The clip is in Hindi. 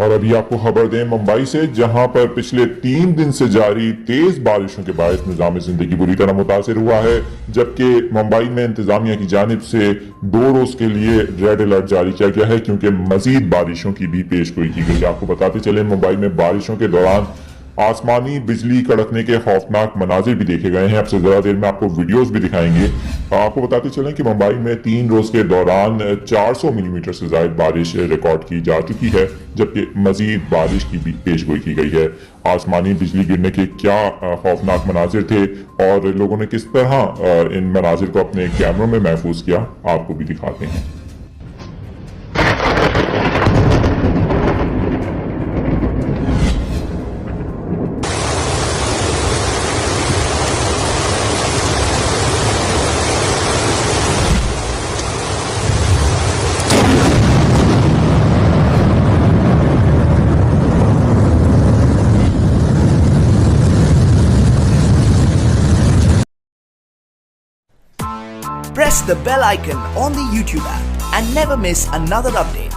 और अभी आपको खबर दें मुंबई से, जहां पर पिछले 3 दिन से जारी तेज बारिशों के बायस निजाम जिंदगी बुरी तरह मुतासिर हुआ है, जबकि मुंबई में इंतजामिया की जानिब से 2 रोज के लिए रेड अलर्ट जारी किया गया है, क्योंकि मजीद बारिशों की भी पेशगोई की गई है। आपको बताते चले, मुंबई में बारिशों के दौरान आसमानी बिजली कड़कने के खौफनाक मनाजिर भी देखे गए हैं। अब से जरा देर में आपको वीडियोस भी दिखाएंगे। आपको बताते चलें कि मुंबई में 3 रोज के दौरान 400 मिलीमीटर से ज्यादा बारिश रिकॉर्ड की जा चुकी है, जबकि मजीद बारिश की भी पेशगोई की गई है। आसमानी बिजली गिरने के क्या खौफनाक मनाजिर थे और लोगों ने किस तरह इन मनाजिर को अपने कैमरों में महफूज किया, आपको भी दिखाते हैं। Press the bell icon on the YouTube app and never miss another update.